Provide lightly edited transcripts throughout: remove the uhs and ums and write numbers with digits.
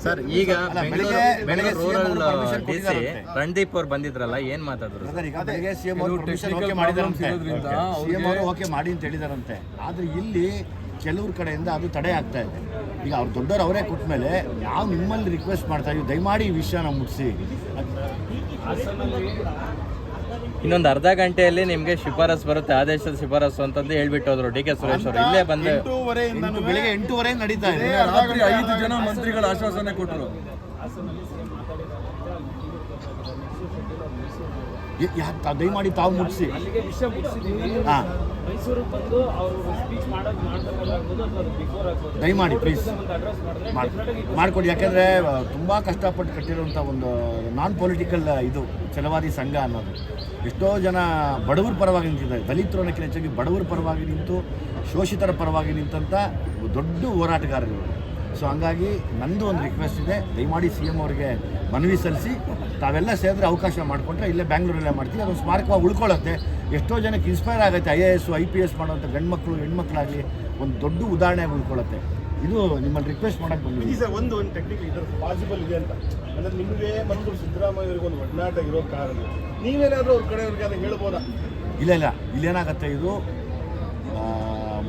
Sir ಈಗ ಬೆಳಗ್ಗೆ rural DC Randeep ಅವ್ರು ಬಂದಿದ್ರಲ್ಲ, ಏನ್ ಮಾತಾಡಿದ್ರು? ಸಿಎಂ ಅವರು ಓಕೆ ಮಾಡಿ ಅಂತ ಹೇಳಿದಾರಂತೆ. ಆದ್ರೆ ಇಲ್ಲಿ ಕೆಲವ್ರ ಕಡೆಯಿಂದ ಅದು ತಡೆ ಆಗ್ತಾ ಇದೆ. ಈಗ ಅವ್ರು ದೊಡ್ಡವರು ಅವರೇ ಕೊಟ್ಟ ಮೇಲೆ ನಾವು ನಿಮ್ಮಲ್ಲಿ ರಿಕ್ವೆಸ್ಟ್ ಮಾಡ್ತಾ ಇದೀವಿ, ದಯಮಾಡಿ ಈ ವಿಷಯನ ಮುಗಿಸಿ. ಇನ್ನೊಂದು ಅರ್ಧ ಗಂಟೆಯಲ್ಲಿ ನಿಮ್ಗೆ ಶಿಫಾರಸ್ ಬರುತ್ತೆ, ಆದೇಶದ ಶಿಫಾರಸು ಅಂತಂದು ಹೇಳ್ಬಿಟ್ಟು ಹೋದ್ರು ಡಿ ಕೆ ಸುರೇಶ್ ಅವರು. ಇಲ್ಲೇ ಬಂದು ಬೆಳಿಗ್ಗೆ 8:30 ನಡೀತಾ ಇದೆ. ರಾತ್ರಿ 5 ಜನ ಮಂತ್ರಿಗಳ ಆಶ್ವಾಸನೆ ಕೊಟ್ಟರು. ದಯಮಾಡಿ ತಾವು ಮುಗಿಸಿ. ದಯಮಾಡಿ ಪ್ಲೀಸ್ ಮಾಡಿಕೊಡಿ. ಯಾಕೆಂದರೆ ತುಂಬ ಕಷ್ಟಪಟ್ಟು ಕಟ್ಟಿರುವಂಥ ಒಂದು ನಾನ್ ಪೊಲಿಟಿಕಲ್ ಇದು ಛಲವಾದಿ ಸಂಘ ಅನ್ನೋದು. ಎಷ್ಟೋ ಜನ ಬಡವರ ಪರವಾಗಿ ನಿಂತಿದ್ದಾರೆ, ದಲಿತರು ಅನ್ನೋಕ್ಕಿಂತ ಹೆಚ್ಚಾಗಿ ಬಡವರ ಪರವಾಗಿ ನಿಂತು ಶೋಷಿತರ ಪರವಾಗಿ ನಿಂತಂಥ ದೊಡ್ಡ ಹೋರಾಟಗಾರರು. ಸೊ ಹಂಗಾಗಿ ನಂದು ಒಂದು ರಿಕ್ವೆಸ್ಟ್ ಇದೆ, ದಯಮಾಡಿ CM ಅವರಿಗೆ ಮನವಿ ಸಲ್ಲಿಸಿ ತಾವೆಲ್ಲ ಸೇರಿದ್ರೆ ಅವಕಾಶ ಮಾಡಿಕೊಂಡ್ರೆ ಇಲ್ಲೇ ಬ್ಯಾಂಗ್ಳೂರಲ್ಲೇ ಮಾಡ್ತೀವಿ. ಅದೊಂದು ಸ್ಮಾರಕವಾಗಿ ಉಳ್ಕೊಳ್ಳುತ್ತೆ. ಎಷ್ಟೋ ಜನಕ್ಕೆ ಇನ್ಸ್ಪೈರ್ ಆಗುತ್ತೆ. IAS IPS ಮಾಡೋಂಥ ಗಂಡು ಹೆಣ್ಮಕ್ಳಾಗಲಿ ಒಂದು ದೊಡ್ಡ ಉದಾಹರಣೆಯಾಗಿ ಉಳ್ಕೊಳ್ಳುತ್ತೆ. ಇದು ನಿಮ್ಮಲ್ಲಿ ರಿಕ್ವೆಸ್ಟ್ ಮಾಡೋಕ್ಕೆ ಬಂದಿದ್ದೀವಿ ಸರ್. ಒಂದು ಟೆಕ್ನಿಕ್ ಇದರ ಪಾಸಿಬಲ್ ಇದೆ ಅಂತ ಅಂದರೆ ನಿಮಗೆ ಮತ್ತು ಸಿದ್ದರಾಮಯ್ಯ ಅವರಿಗೆ ಒಂದು ಒಡನಾಟ ಇರೋ ಕಾರಣ ನೀವೇನಾದರೂ ಅವ್ರ ಕಡೆಯವ್ರಿಗೆ ಅದನ್ನು ಹೇಳ್ಬೋದಾ? ಇಲ್ಲ ಇಲ್ಲೇನಾಗುತ್ತೆ, ಇದು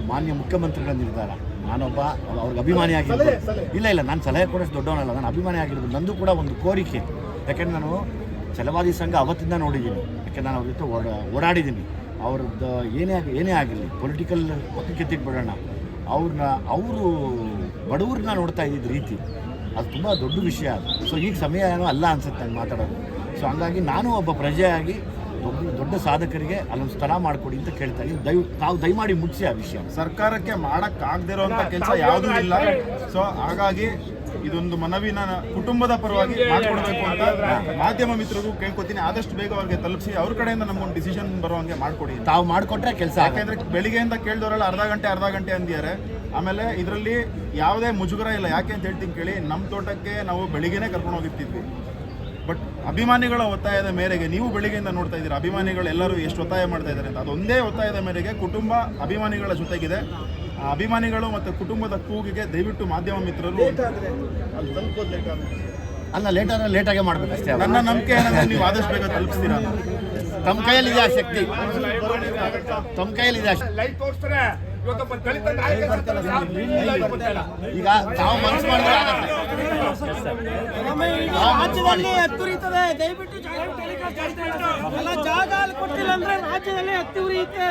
ಮಾನ್ಯ ಮುಖ್ಯಮಂತ್ರಿಗಳ ನಿರ್ಧಾರ. ನಾನೊಬ್ಬ ಅವ್ರಿಗೆ ಅಭಿಮಾನಿ ಆಗಿರ್ಬೋದು. ಇಲ್ಲ ನಾನು ಸಲಹೆ ಕೊಡೋಷ್ಟು ದೊಡ್ಡವನಲ್ಲ, ನಾನು ಅಭಿಮಾನಿ ಆಗಿರ್ಬೋದು. ನಂದು ಕೂಡ ಒಂದು ಕೋರಿಕೆ. ಯಾಕೆಂದರೆ ನಾನು ಛಲವಾದಿ ಸಂಘ ಅವತ್ತಿಂದ ನೋಡಿದ್ದೀನಿ. ಯಾಕೆಂದ್ರೆ ನಾನು ಅವ್ರ ಜೊತೆ ಓಡಾಡಿದ್ದೀನಿ. ಅವ್ರದ್ದು ಏನೇ ಆಗಿರಲಿ ಪೊಲಿಟಿಕಲ್ ಪಕ್ಕಕ್ಕೆ ಬಿಡೋಣ, ಅವರು ಬಡವ್ರನ್ನ ನೋಡ್ತಾ ಇದ್ದಿದ್ದ ರೀತಿ ಅದು ತುಂಬ ದೊಡ್ಡ ವಿಷಯ ಅದು. ಸೊ ಈಗ ಸಮಯ ಏನೋ ಅಲ್ಲ ಅನ್ಸುತ್ತೆ ನಂಗೆ ಮಾತಾಡೋದು. ಸೊ ಹಂಗಾಗಿ ನಾನು ಒಬ್ಬ ಪ್ರಜೆಯಾಗಿ ದೊಡ್ಡ ಸಾಧಕರಿಗೆ ಅಲ್ಲೊಂದು ಸ್ಥಳ ಮಾಡಿಕೊಡಿ ಅಂತ ಕೇಳ್ತಾ ಇದ್ದೀನಿ. ತಾವು ದಯಮಾಡಿ ಮುಗಿಸಿ ಆ ವಿಷಯ. ಸರ್ಕಾರಕ್ಕೆ ಮಾಡೋಕ್ಕಾಗದಿರೋಂಥ ಕೆಲಸ ಯಾವುದೂ ಇಲ್ಲ. ಸೊ ಹಾಗಾಗಿ ಇದೊಂದು ಮನವಿನ ಕುಟುಂಬದ ಪರವಾಗಿ ಮಾಡಿಕೊಡ್ಬೇಕು ಅಂತ ಮಾಧ್ಯಮ ಮಿತ್ರರು ಕೇಳ್ಕೊತೀನಿ. ಆದಷ್ಟು ಬೇಗ ಅವ್ರಿಗೆ ತಲುಪಿಸಿ ಅವ್ರ ಕಡೆಯಿಂದ ನಮಗೊಂದು ಡಿಸಿಷನ್ ಬರುವಂಗೆ ಮಾಡಿಕೊಡಿ. ತಾವು ಮಾಡಿಕೊಟ್ರೆ ಕೆಲಸ. ಯಾಕೆಂದರೆ ಬೆಳಿಗ್ಗೆಯಿಂದ ಕೇಳಿದವರೆಲ್ಲ ಅರ್ಧ ಗಂಟೆ ಅಂದಿದ್ದಾರೆ. ಆಮೇಲೆ ಇದರಲ್ಲಿ ಯಾವುದೇ ಮುಜುಗರ ಇಲ್ಲ. ಯಾಕೆ ಅಂತ ಹೇಳ್ತೀನಿ ಕೇಳಿ, ನಮ್ಮ ತೋಟಕ್ಕೆ ನಾವು ಬೆಳಿಗ್ಗೆನೇ ಕರ್ಕೊಂಡು ಹೋಗಿರ್ತಿದ್ವಿ. ಬಟ್ ಅಭಿಮಾನಿಗಳ ಒತ್ತಾಯದ ಮೇರೆಗೆ ನೀವು ಬೆಳಿಗ್ಗೆಯಿಂದ ನೋಡ್ತಾ ಇದ್ದೀರಾ, ಅಭಿಮಾನಿಗಳು ಎಲ್ಲರೂ ಎಷ್ಟು ಒತ್ತಾಯ ಮಾಡ್ತಾ ಇದ್ದಾರೆ ಅಂತ. ಅದೊಂದೇ ಒತ್ತಾಯದ ಮೇರೆಗೆ ಕುಟುಂಬ ಅಭಿಮಾನಿಗಳ ಜೊತೆಗಿದೆ. ಅಭಿಮಾನಿಗಳು ಮತ್ತು ಕುಟುಂಬದ ಕೂಗಿಗೆ ದಯವಿಟ್ಟು ಮಾಧ್ಯಮ ಮಿತ್ರರು ಅಲ್ಲ ಲೇಟಾಗೆ ಮಾಡಬೇಕಷ್ಟೇ. ನನ್ನ ನಂಬಿಕೆ ಏನಂದ್ರೆ ನೀವು ಆದಷ್ಟು ಬೇಗ ತಲುಪಿಸ್ತೀರಾ. ತಮ್ಮ ಕೈಯಲ್ಲಿದೆ ಆ ಶಕ್ತಿ, ತಮ್ಮ ಕೈಯಲ್ಲಿದೆ ಆ ಶಕ್ತಿ. ಈಗ ತಾವು ಮನಸ್ಸು ಮಾಡಿದ್ರೆ ರಾಜ್ಯದಲ್ಲಿ ಹತ್ತುರಿಯುತ್ತದೆ. ದಯವಿಟ್ಟು ಜಾಗ ಕೊಟ್ಟಿಲ್ಲ ಅಂದ್ರೆ ರಾಜ್ಯದಲ್ಲಿ ಹತ್ತಿ ಉರಿಯುತ್ತೆ.